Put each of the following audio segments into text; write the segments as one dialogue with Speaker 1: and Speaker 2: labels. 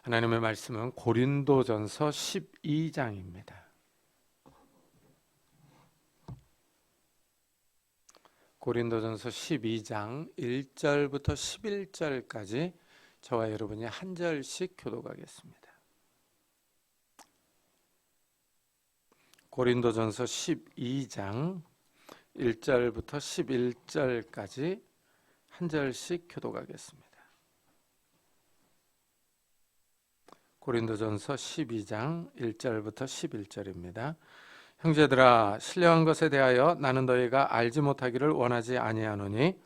Speaker 1: 하나님의 말씀은 고린도전서 12장입니다. 고린도전서 12장 1절부터 11절까지 저와 여러분이 한 절씩 교독하겠습니다. 고린도전서 12장 1절부터 11절까지 한 절씩 교독하겠습니다. 고린도전서 12장 1절부터 11절입니다. 형제들아, 신령한 것에 대하여 나는 너희가 알지 못하기를 원하지 아니하노니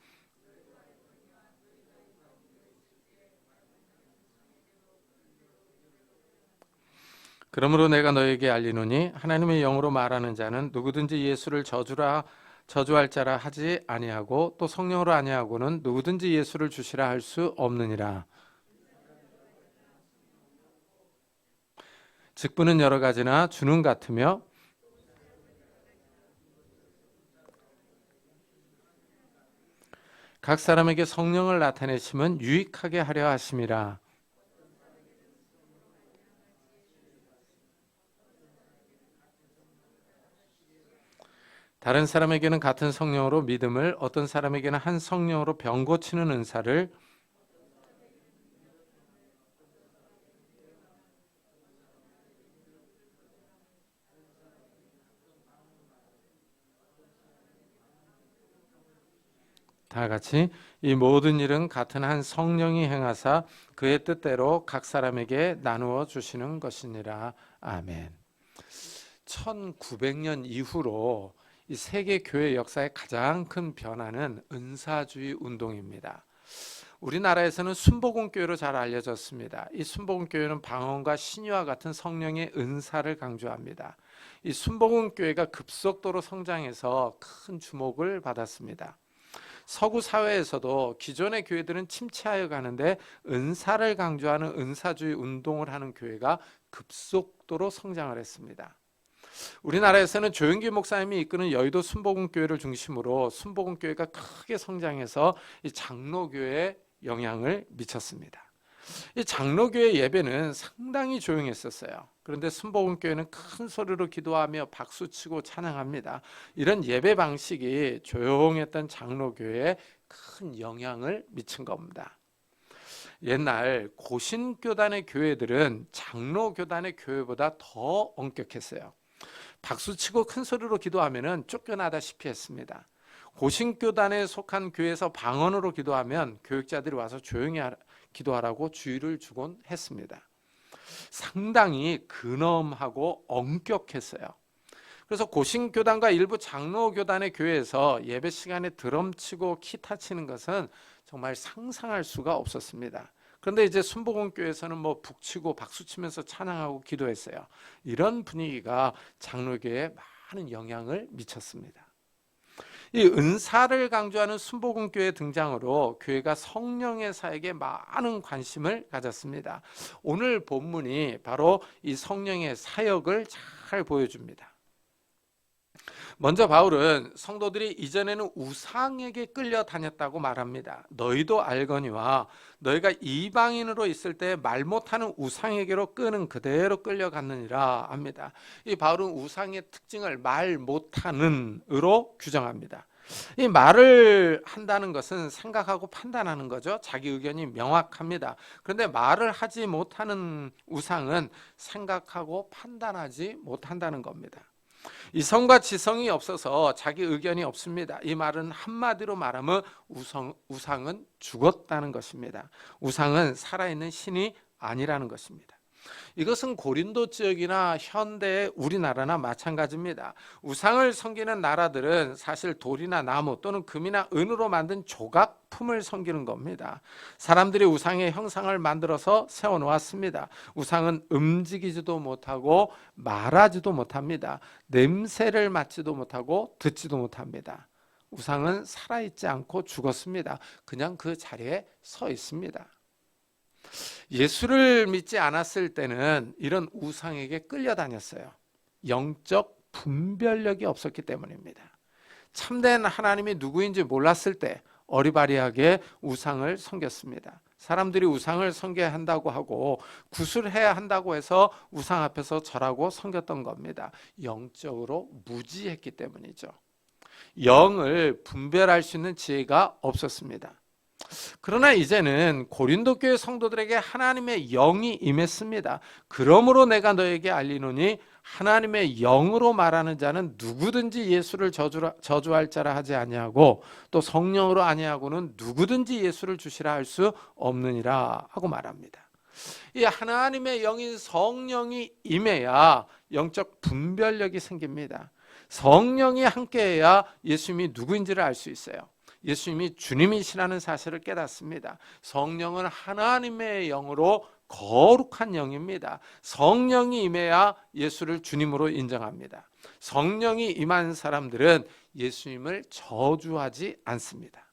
Speaker 1: 그러므로 내가 너희에게 알리노니 하나님의 영으로 말하는 자는 누구든지 예수를 저주할 자라 하지 아니하고 또 성령으로 아니하고는 누구든지 예수를 주시라 할 수 없느니라. 직분은 여러 가지나 주는 같으며 각 사람에게 성령을 나타내심은 유익하게 하려 하심이라. 다른 사람에게는 같은 성령으로 믿음을, 어떤 사람에게는 한 성령으로 병 고치는 은사를, 다 같이 이 모든 일은 같은 한 성령이 행하사 그의 뜻대로 각 사람에게 나누어 주시는 것이니라. 아멘. 1900년 이후로 이 세계 교회 역사의 가장 큰 변화는 은사주의 운동입니다. 우리나라에서는 순복음교회로 잘 알려졌습니다. 이 순복음교회는 방언과 신유와 같은 성령의 은사를 강조합니다. 이 순복음교회가 급속도로 성장해서 큰 주목을 받았습니다. 서구 사회에서도 기존의 교회들은 침체하여 가는데 은사를 강조하는 은사주의 운동을 하는 교회가 급속도로 성장을 했습니다. 우리나라에서는 조영기 목사님이 이끄는 여의도 순복음교회를 중심으로 순복음교회가 크게 성장해서 이 장로교회에 영향을 미쳤습니다. 이 장로교회 예배는 상당히 조용했었어요. 그런데 순복음교회는 큰 소리로 기도하며 박수치고 찬양합니다. 이런 예배 방식이 조용했던 장로교회에 큰 영향을 미친 겁니다. 옛날 고신교단의 교회들은 장로교단의 교회보다 더 엄격했어요. 박수치고 큰 소리로 기도하면 쫓겨나다시피 했습니다. 고신교단에 속한 교회에서 방언으로 기도하면 교육자들이 와서 조용히 기도하라고 주의를 주곤 했습니다. 상당히 근엄하고 엄격했어요. 그래서 고신교단과 일부 장로교단의 교회에서 예배 시간에 드럼 치고 기타 치는 것은 정말 상상할 수가 없었습니다. 그런데 이제 순복음교회에서는 북치고 박수치면서 찬양하고 기도했어요. 이런 분위기가 장로교회에 많은 영향을 미쳤습니다. 이 은사를 강조하는 순복음교회 등장으로 교회가 성령의 사역에 많은 관심을 가졌습니다. 오늘 본문이 바로 이 성령의 사역을 잘 보여줍니다. 먼저 바울은 성도들이 이전에는 우상에게 끌려다녔다고 말합니다. 너희도 알거니와 너희가 이방인으로 있을 때 말 못하는 우상에게로 끄는 그대로 끌려갔느니라 합니다. 이 바울은 우상의 특징을 말 못하는으로 규정합니다. 이 말을 한다는 것은 생각하고 판단하는 거죠. 자기 의견이 명확합니다. 그런데 말을 하지 못하는 우상은 생각하고 판단하지 못한다는 겁니다. 이성과 지성이 없어서 자기 의견이 없습니다. 이 말은 한마디로 말하면 우상은 죽었다는 것입니다. 우상은 살아있는 신이 아니라는 것입니다. 이것은 고린도 지역이나 현대의 우리나라나 마찬가지입니다. 우상을 섬기는 나라들은 사실 돌이나 나무 또는 금이나 은으로 만든 조각품을 섬기는 겁니다. 사람들이 우상의 형상을 만들어서 세워놓았습니다. 우상은 움직이지도 못하고 말하지도 못합니다. 냄새를 맡지도 못하고 듣지도 못합니다. 우상은 살아있지 않고 죽었습니다. 그냥 그 자리에 서 있습니다. 예수를 믿지 않았을 때는 이런 우상에게 끌려다녔어요. 영적 분별력이 없었기 때문입니다. 참된 하나님이 누구인지 몰랐을 때 어리바리하게 우상을 섬겼습니다. 사람들이 우상을 섬겨야 한다고 하고 구술해야 한다고 해서 우상 앞에서 절하고 섬겼던 겁니다. 영적으로 무지했기 때문이죠. 영을 분별할 수 있는 지혜가 없었습니다. 그러나 이제는 고린도 교회 성도들에게 하나님의 영이 임했습니다. 그러므로 내가 너에게 알리노니 하나님의 영으로 말하는 자는 누구든지 예수를 저주할 자라 하지 아니하고 또 성령으로 아니하고는 누구든지 예수를 주시라 할 수 없느니라 하고 말합니다. 이 하나님의 영인 성령이 임해야 영적 분별력이 생깁니다. 성령이 함께해야 예수님이 누구인지를 알 수 있어요. 예수님이 주님이시라는 사실을 깨닫습니다. 성령은 하나님의 영으로 거룩한 영입니다. 성령이 임해야 예수를 주님으로 인정합니다. 성령이 임한 사람들은 예수님을 저주하지 않습니다.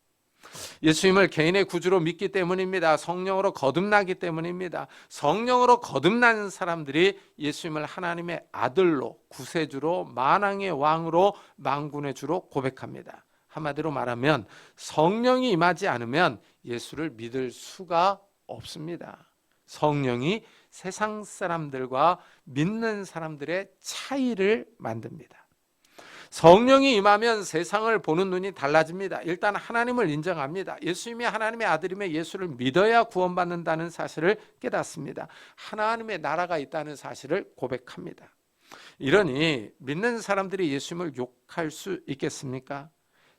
Speaker 1: 예수님을 개인의 구주로 믿기 때문입니다. 성령으로 거듭나기 때문입니다. 성령으로 거듭난 사람들이 예수님을 하나님의 아들로, 구세주로, 만왕의 왕으로, 만군의 주로 고백합니다. 한마디로 말하면 성령이 임하지 않으면 예수를 믿을 수가 없습니다. 성령이 세상 사람들과 믿는 사람들의 차이를 만듭니다. 성령이 임하면 세상을 보는 눈이 달라집니다. 일단 하나님을 인정합니다. 예수님이 하나님의 아들이며 예수를 믿어야 구원받는다는 사실을 깨닫습니다. 하나님의 나라가 있다는 사실을 고백합니다. 이러니 믿는 사람들이 예수님을 욕할 수 있겠습니까?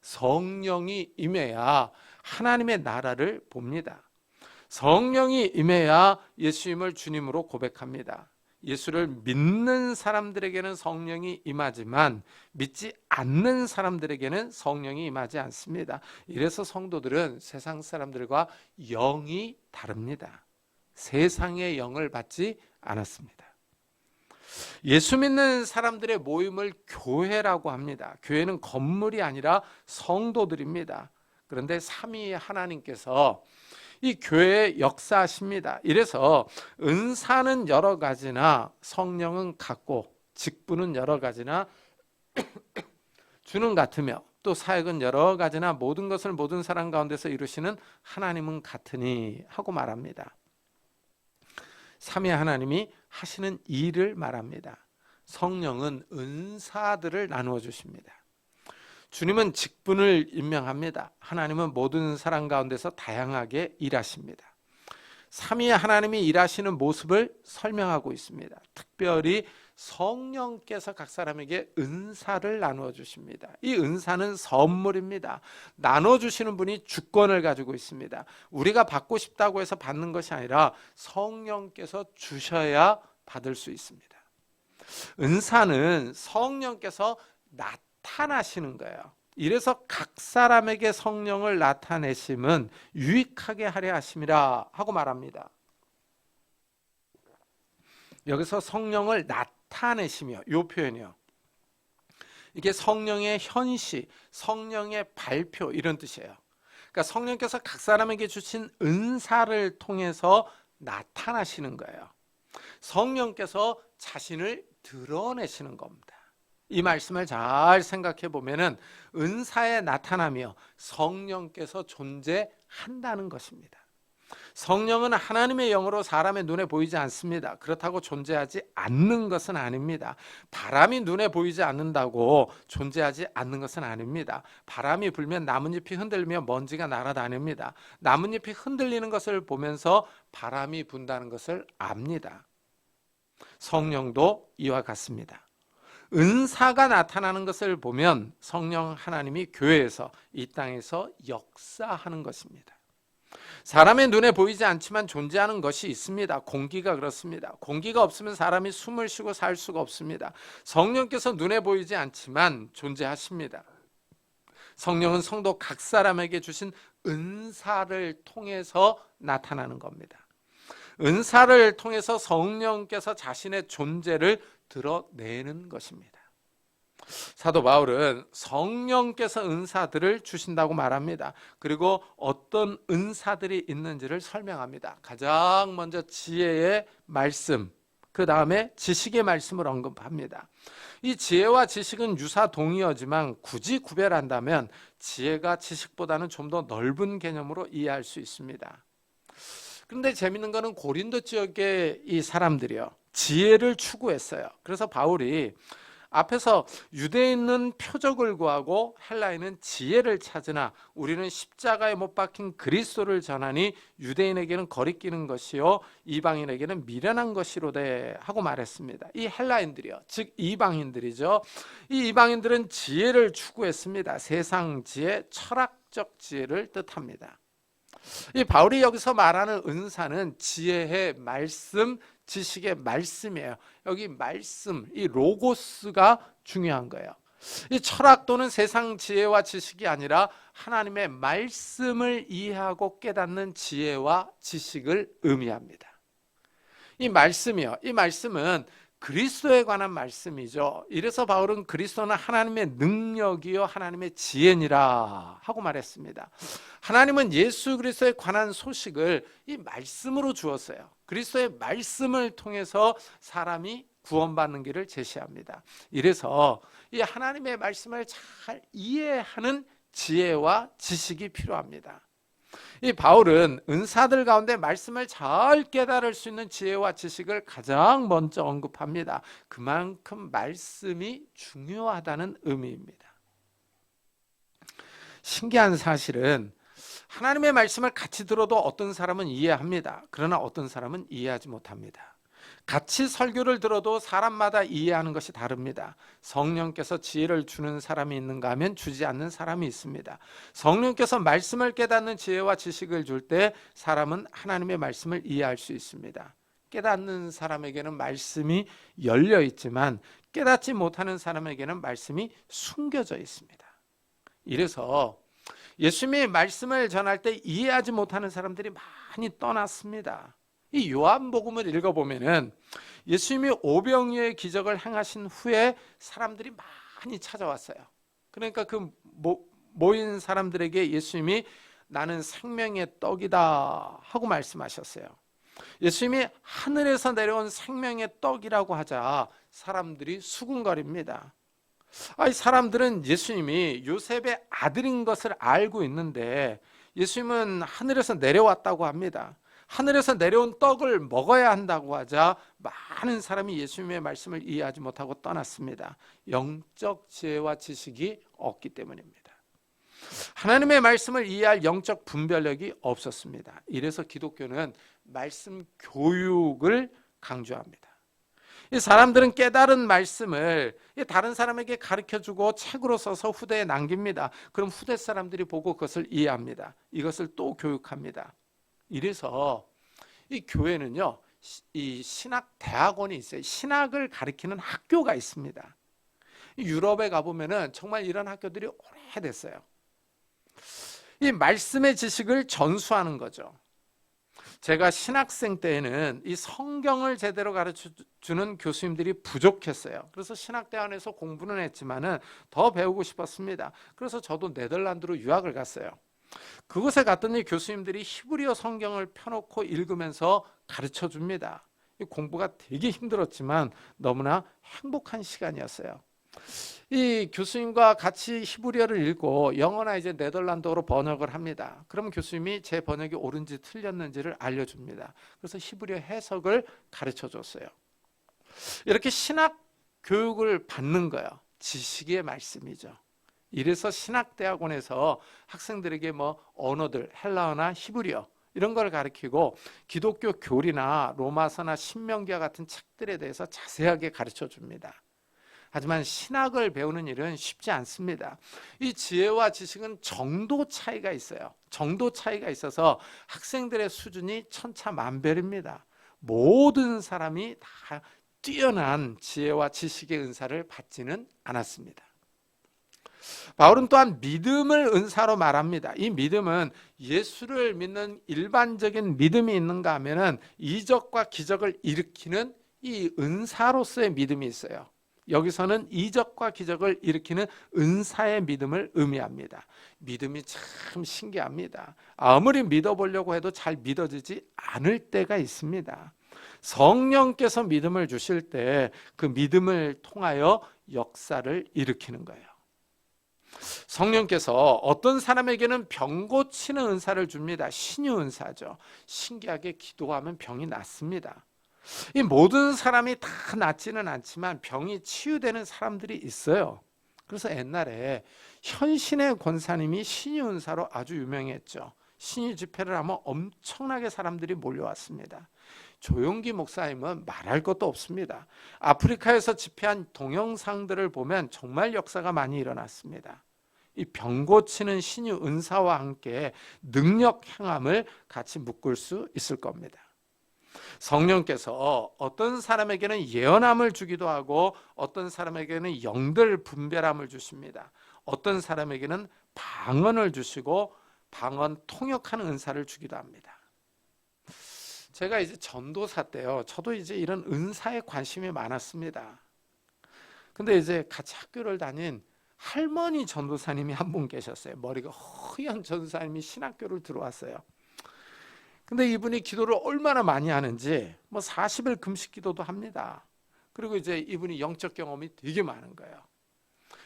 Speaker 1: 성령이 임해야 하나님의 나라를 봅니다. 성령이 임해야 예수님을 주님으로 고백합니다. 예수를 믿는 사람들에게는 성령이 임하지만 믿지 않는 사람들에게는 성령이 임하지 않습니다. 이래서 성도들은 세상 사람들과 영이 다릅니다. 세상의 영을 받지 않았습니다. 예수 믿는 사람들의 모임을 교회라고 합니다. 교회는 건물이 아니라 성도들입니다. 그런데 삼위의 하나님께서 이 교회에 역사하십니다. 이래서 은사는 여러 가지나 성령은 같고 직분은 여러 가지나 주는 같으며 또 사역은 여러 가지나 모든 것을 모든 사람 가운데서 이루시는 하나님은 같으니 하고 말합니다. 삼위 하나님이 하시는 일을 말합니다. 성령은 은사들을 나누어 주십니다. 주님은 직분을 임명합니다. 하나님은 모든 사람 가운데서 다양하게 일하십니다. 삼위 하나님이 일하시는 모습을 설명하고 있습니다. 특별히 성령께서 각 사람에게 은사를 나누어 주십니다. 이 은사는 선물입니다. 나눠 주시는 분이 주권을 가지고 있습니다. 우리가 받고 싶다고 해서 받는 것이 아니라 성령께서 주셔야 받을 수 있습니다. 은사는 성령께서 나타나시는 거예요. 이래서 각 사람에게 성령을 나타내심은 유익하게 하려 하심이라 하고 말합니다. 여기서 성령을 나타내시며 이 표현이요. 이게 성령의 현시, 성령의 발표 이런 뜻이에요. 그러니까 성령께서 각 사람에게 주신 은사를 통해서 나타나시는 거예요. 성령께서 자신을 드러내시는 겁니다. 이 말씀을 잘 생각해 보면은 은사에 나타나며 성령께서 존재한다는 것입니다. 성령은 하나님의 영으로 사람의 눈에 보이지 않습니다. 그렇다고 존재하지 않는 것은 아닙니다. 바람이 눈에 보이지 않는다고 존재하지 않는 것은 아닙니다. 바람이 불면 나뭇잎이 흔들리며 먼지가 날아다닙니다. 나뭇잎이 흔들리는 것을 보면서 바람이 분다는 것을 압니다. 성령도 이와 같습니다. 은사가 나타나는 것을 보면 성령 하나님이 교회에서 이 땅에서 역사하는 것입니다. 사람의 눈에 보이지 않지만 존재하는 것이 있습니다. 공기가 그렇습니다. 공기가 없으면 사람이 숨을 쉬고 살 수가 없습니다. 성령께서 눈에 보이지 않지만 존재하십니다. 성령은 성도 각 사람에게 주신 은사를 통해서 나타나는 겁니다. 은사를 통해서 성령께서 자신의 존재를 드러내는 것입니다. 사도 바울은 성령께서 은사들을 주신다고 말합니다. 그리고 어떤 은사들이 있는지를 설명합니다. 가장 먼저 지혜의 말씀, 그 다음에 지식의 말씀을 언급합니다. 이 지혜와 지식은 유사동의어지만 굳이 구별한다면 지혜가 지식보다는 좀 더 넓은 개념으로 이해할 수 있습니다. 그런데 재밌는 거는 고린도 지역의 이 사람들이요, 지혜를 추구했어요. 그래서 바울이 앞에서 유대인은 표적을 구하고 헬라인은 지혜를 찾으나 우리는 십자가에 못 박힌 그리스도를 전하니 유대인에게는 거리끼는 것이요 이방인에게는 미련한 것이로되 하고 말했습니다. 이 헬라인들이요, 즉 이방인들이죠. 이 이방인들은 지혜를 추구했습니다. 세상 지혜, 철학적 지혜를 뜻합니다. 이 바울이 여기서 말하는 은사는 지혜의 말씀, 지식의 말씀이에요. 여기 말씀, 이 로고스가 중요한 거예요. 이 철학 또는 세상 지혜와 지식이 아니라 하나님의 말씀을 이해하고 깨닫는 지혜와 지식을 의미합니다. 이 말씀이요, 이 말씀은 그리스도에 관한 말씀이죠. 이래서 바울은 그리스도는 하나님의 능력이요 하나님의 지혜니라 하고 말했습니다. 하나님은 예수 그리스도에 관한 소식을 이 말씀으로 주었어요. 그리스도의 말씀을 통해서 사람이 구원받는 길을 제시합니다. 이래서 이 하나님의 말씀을 잘 이해하는 지혜와 지식이 필요합니다. 이 바울은 은사들 가운데 말씀을 잘 깨달을 수 있는 지혜와 지식을 가장 먼저 언급합니다. 그만큼 말씀이 중요하다는 의미입니다. 신기한 사실은 하나님의 말씀을 같이 들어도 어떤 사람은 이해합니다. 그러나 어떤 사람은 이해하지 못합니다. 같이 설교를 들어도 사람마다 이해하는 것이 다릅니다. 성령께서 지혜를 주는 사람이 있는가 하면 주지 않는 사람이 있습니다. 성령께서 말씀을 깨닫는 지혜와 지식을 줄 때 사람은 하나님의 말씀을 이해할 수 있습니다. 깨닫는 사람에게는 말씀이 열려 있지만 깨닫지 못하는 사람에게는 말씀이 숨겨져 있습니다. 이래서 예수님의 말씀을 전할 때 이해하지 못하는 사람들이 많이 떠났습니다. 이 요한복음을 읽어보면은 예수님이 오병이어의 기적을 행하신 후에 사람들이 많이 찾아왔어요. 그러니까 그 모인 사람들에게 예수님이 나는 생명의 떡이다 하고 말씀하셨어요. 예수님이 하늘에서 내려온 생명의 떡이라고 하자 사람들이 수군거립니다. 이 사람들은 예수님이 요셉의 아들인 것을 알고 있는데 예수님은 하늘에서 내려왔다고 합니다. 하늘에서 내려온 떡을 먹어야 한다고 하자 많은 사람이 예수님의 말씀을 이해하지 못하고 떠났습니다. 영적 지혜와 지식이 없기 때문입니다. 하나님의 말씀을 이해할 영적 분별력이 없었습니다. 이래서 기독교는 말씀 교육을 강조합니다. 이 사람들은 깨달은 말씀을 다른 사람에게 가르쳐주고 책으로 써서 후대에 남깁니다. 그럼 후대 사람들이 보고 그것을 이해합니다. 이것을 또 교육합니다. 이래서 이 교회는요, 이 신학 대학원이 있어요. 신학을 가르치는 학교가 있습니다. 유럽에 가보면은 정말 이런 학교들이 오래됐어요. 이 말씀의 지식을 전수하는 거죠. 제가 신학생 때에는 이 성경을 제대로 가르쳐주는 교수님들이 부족했어요. 그래서 신학대학원에서 공부는 했지만은 더 배우고 싶었습니다. 그래서 저도 네덜란드로 유학을 갔어요. 그곳에 갔더니 교수님들이 히브리어 성경을 펴놓고 읽으면서 가르쳐 줍니다. 공부가 되게 힘들었지만 너무나 행복한 시간이었어요. 이 교수님과 같이 히브리어를 읽고 영어나 이제 네덜란드어로 번역을 합니다. 그러면 교수님이 제 번역이 옳은지 틀렸는지를 알려줍니다. 그래서 히브리어 해석을 가르쳐 줬어요. 이렇게 신학 교육을 받는 거예요. 지식의 말씀이죠. 이래서 신학대학원에서 학생들에게 언어들, 헬라어나 히브리어 이런 걸 가르치고 기독교 교리나 로마서나 신명기와 같은 책들에 대해서 자세하게 가르쳐 줍니다. 하지만 신학을 배우는 일은 쉽지 않습니다. 이 지혜와 지식은 정도 차이가 있어요. 정도 차이가 있어서 학생들의 수준이 천차만별입니다. 모든 사람이 다 뛰어난 지혜와 지식의 은사를 받지는 않았습니다. 바울은 또한 믿음을 은사로 말합니다. 이 믿음은 예수를 믿는 일반적인 믿음이 있는가 하면은 이적과 기적을 일으키는 이 은사로서의 믿음이 있어요. 여기서는 이적과 기적을 일으키는 은사의 믿음을 의미합니다. 믿음이 참 신기합니다. 아무리 믿어보려고 해도 잘 믿어지지 않을 때가 있습니다. 성령께서 믿음을 주실 때 그 믿음을 통하여 역사를 일으키는 거예요. 성령께서 어떤 사람에게는 병 고치는 은사를 줍니다. 신유 은사죠. 신기하게 기도하면 병이 낫습니다. 이 모든 사람이 다 낫지는 않지만 병이 치유되는 사람들이 있어요. 그래서 옛날에 현신의 권사님이 신유 은사로 아주 유명했죠. 신유 집회를 하면 엄청나게 사람들이 몰려왔습니다. 조용기 목사님은 말할 것도 없습니다. 아프리카에서 집회한 동영상들을 보면 정말 역사가 많이 일어났습니다. 이 병 고치는 신유 은사와 함께 능력 행함을 같이 묶을 수 있을 겁니다. 성령께서 어떤 사람에게는 예언함을 주기도 하고 어떤 사람에게는 영들 분별함을 주십니다. 어떤 사람에게는 방언을 주시고 방언 통역하는 은사를 주기도 합니다. 제가 이제 전도사 때요, 저도 이제 이런 은사에 관심이 많았습니다. 근데 이제 같이 학교를 다닌 할머니 전도사님이 한 분 계셨어요. 머리가 허연 전도사님이 신학교를 들어왔어요. 근데 이분이 기도를 얼마나 많이 하는지 40일 금식 기도도 합니다. 그리고 이제 이분이 영적 경험이 되게 많은 거예요.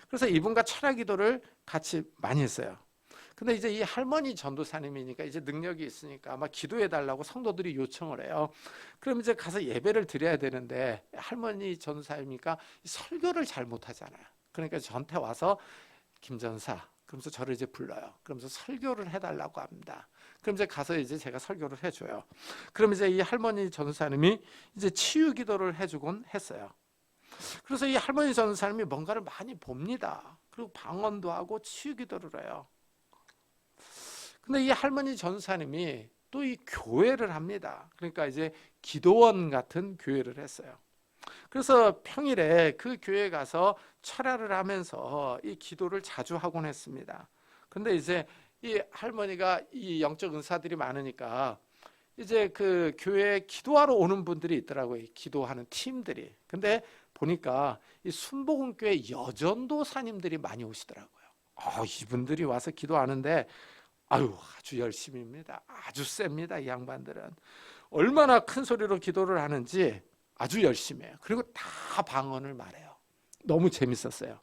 Speaker 1: 그래서 이분과 철학 기도를 같이 많이 했어요. 근데 이제 이 할머니 전도사님이니까 이제 능력이 있으니까 아마 기도해 달라고 성도들이 요청을 해요. 그럼 이제 가서 예배를 드려야 되는데 할머니 전도사님이니까 설교를 잘 못하잖아요. 그러니까 저한테 와서 김 전사, 그러면서 저를 이제 불러요. 그러면서 설교를 해달라고 합니다. 그럼 이제 가서 이제 제가 설교를 해줘요. 그럼 이제 이 할머니 전도사님이 이제 치유 기도를 해주곤 했어요. 그래서 이 할머니 전도사님이 뭔가를 많이 봅니다. 그리고 방언도 하고 치유 기도를 해요. 근데 이 할머니 전도사님이 또 이 교회를 합니다. 그러니까 이제 기도원 같은 교회를 했어요. 그래서 평일에 그 교회에 가서 철야를 하면서 이 기도를 자주 하곤 했습니다. 근데 이제 이 할머니가 이 영적 은사들이 많으니까 이제 그 교회에 기도하러 오는 분들이 있더라고요. 기도하는 팀들이. 근데 보니까 이 순복음교회 여전도사님들이 많이 오시더라고요. 이분들이 와서 기도하는데 아주 열심히입니다. 아주 셉니다. 이 양반들은. 얼마나 큰 소리로 기도를 하는지 아주 열심히 해요. 그리고 다 방언을 말해요. 너무 재밌었어요.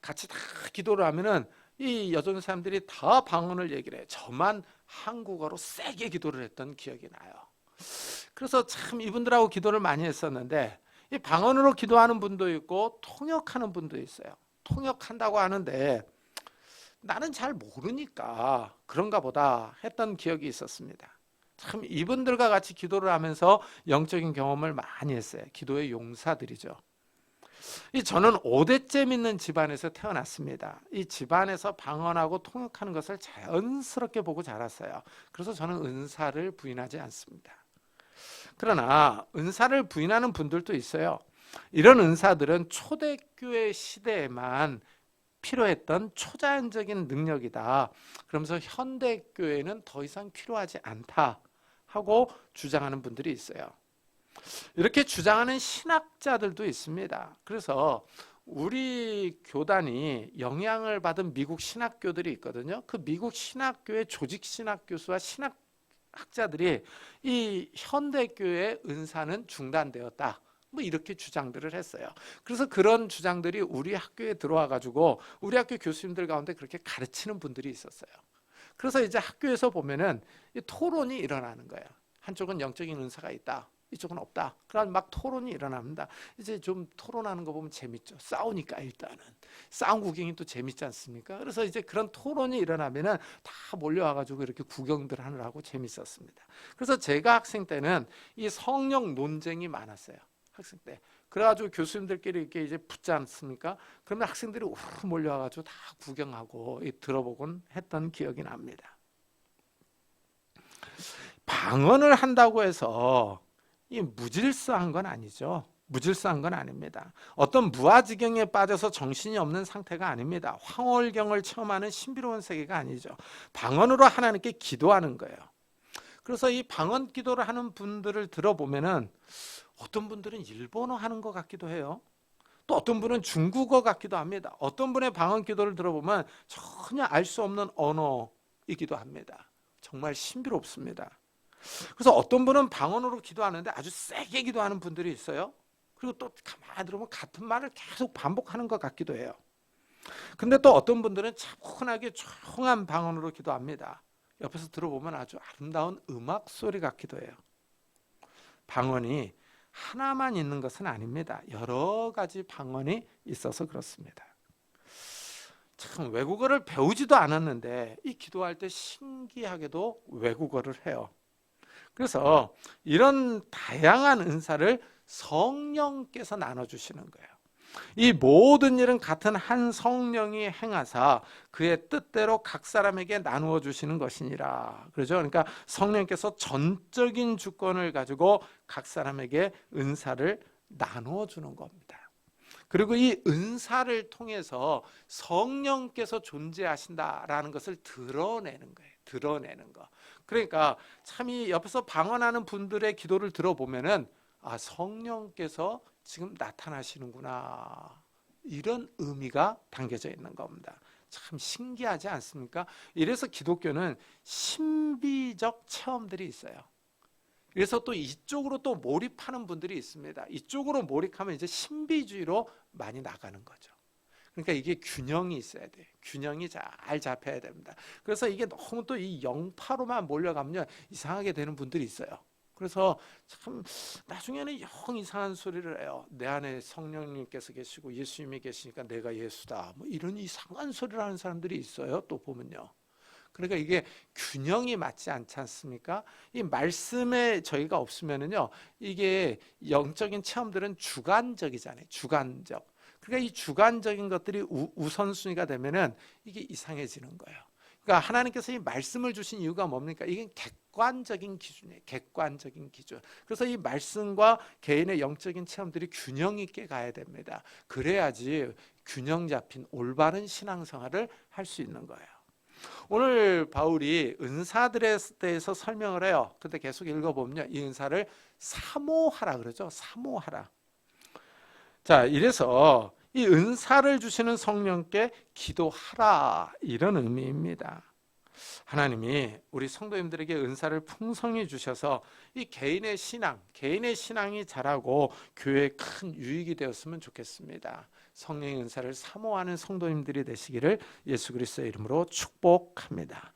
Speaker 1: 같이 다 기도를 하면은 이 여전 사람들이 다 방언을 얘기를 해요. 저만 한국어로 세게 기도를 했던 기억이 나요. 그래서 참 이분들하고 기도를 많이 했었는데 이 방언으로 기도하는 분도 있고 통역하는 분도 있어요. 통역한다고 하는데 나는 잘 모르니까 그런가 보다 했던 기억이 있었습니다. 참 이분들과 같이 기도를 하면서 영적인 경험을 많이 했어요. 기도의 용사들이죠. 저는 5대째 믿는 집안에서 태어났습니다. 이 집안에서 방언하고 통역하는 것을 자연스럽게 보고 자랐어요. 그래서 저는 은사를 부인하지 않습니다. 그러나 은사를 부인하는 분들도 있어요. 이런 은사들은 초대교회 시대에만 필요했던 초자연적인 능력이다. 그러면서 현대교회는 더 이상 필요하지 않다 하고 주장하는 분들이 있어요. 이렇게 주장하는 신학자들도 있습니다. 그래서 우리 교단이 영향을 받은 미국 신학교들이 있거든요. 그 미국 신학교의 조직 신학 교수와 신학학자들이 이 현대교회의 은사는 중단되었다. 이렇게 주장들을 했어요. 그래서 그런 주장들이 우리 학교에 들어와 가지고 우리 학교 교수님들 가운데 그렇게 가르치는 분들이 있었어요. 그래서 이제 학교에서 보면은 토론이 일어나는 거예요. 한쪽은 영적인 은사가 있다. 이쪽은 없다. 그럼 막 토론이 일어납니다. 이제 좀 토론하는 거 보면 재밌죠. 싸우니까 일단은 싸움 구경이 또 재밌지 않습니까? 그래서 이제 그런 토론이 일어나면은 다 몰려와가지고 이렇게 구경들 하느라고 재밌었습니다. 그래서 제가 학생 때는 이 성령 논쟁이 많았어요. 학생 때. 그래가지고 교수님들끼리 이렇게 이제 붙지 않습니까? 그러면 학생들이 우르르 몰려와가지고 다 구경하고 들어보곤 했던 기억이 납니다. 방언을 한다고 해서 이 무질서한 건 아니죠. 무질서한 건 아닙니다. 어떤 무아지경에 빠져서 정신이 없는 상태가 아닙니다. 황홀경을 체험하는 신비로운 세계가 아니죠. 방언으로 하나님께 기도하는 거예요. 그래서 이 방언 기도를 하는 분들을 들어보면은 어떤 분들은 일본어 하는 것 같기도 해요. 또 어떤 분은 중국어 같기도 합니다. 어떤 분의 방언 기도를 들어보면 전혀 알 수 없는 언어이기도 합니다. 정말 신비롭습니다. 그래서 어떤 분은 방언으로 기도하는데 아주 세게 기도하는 분들이 있어요. 그리고 또 가만히 들어보면 같은 말을 계속 반복하는 것 같기도 해요. 근데 또 어떤 분들은 차분하게 조용한 방언으로 기도합니다. 옆에서 들어보면 아주 아름다운 음악 소리 같기도 해요. 방언이 하나만 있는 것은 아닙니다. 여러 가지 방언이 있어서 그렇습니다. 참 외국어를 배우지도 않았는데 이 기도할 때 신기하게도 외국어를 해요. 그래서 이런 다양한 은사를 성령께서 나눠주시는 거예요. 이 모든 일은 같은 한 성령이 행하사 그의 뜻대로 각 사람에게 나누어 주시는 것이니라. 그렇죠? 그러니까 성령께서 전적인 주권을 가지고 각 사람에게 은사를 나누어 주는 겁니다. 그리고 이 은사를 통해서 성령께서 존재하신다라는 것을 드러내는 거예요. 드러내는 거. 그러니까 참 이 옆에서 방언하는 분들의 기도를 들어보면은 아, 성령께서 지금 나타나시는구나. 이런 의미가 담겨져 있는 겁니다. 참 신기하지 않습니까? 이래서 기독교는 신비적 체험들이 있어요. 그래서 또 이쪽으로 또 몰입하는 분들이 있습니다. 이쪽으로 몰입하면 이제 신비주의로 많이 나가는 거죠. 그러니까 이게 균형이 있어야 돼요. 균형이 잘 잡혀야 됩니다. 그래서 이게 너무 또 이 영파로만 몰려가면 이상하게 되는 분들이 있어요. 그래서 참 나중에는 영 이상한 소리를 해요. 내 안에 성령님께서 계시고 예수님이 계시니까 내가 예수다. 뭐 이런 이상한 소리를 하는 사람들이 있어요. 또 보면요. 그러니까 이게 균형이 맞지 않지 않습니까? 이 말씀에 저희가 없으면은요, 이게 영적인 체험들은 주관적이잖아요. 주관적. 그러니까 이 주관적인 것들이 우선순위가 되면은 이게 이상해지는 거예요. 그러니까 하나님께서 이 말씀을 주신 이유가 뭡니까? 이게 객관적인 기준이에요. 객관적인 기준. 그래서 이 말씀과 개인의 영적인 체험들이 균형 있게 가야 됩니다. 그래야지 균형 잡힌 올바른 신앙생활을 할 수 있는 거예요. 오늘 바울이 은사들에 대해서 설명을 해요. 근데 계속 읽어보면 이 은사를 사모하라 그러죠. 사모하라. 자, 이래서 이 은사를 주시는 성령께 기도하라 이런 의미입니다. 하나님이 우리 성도님들에게 은사를 풍성히 주셔서 이 개인의 신앙이 자라고 교회에 큰 유익이 되었으면 좋겠습니다. 성령의 은사를 사모하는 성도님들이 되시기를 예수 그리스도의 이름으로 축복합니다.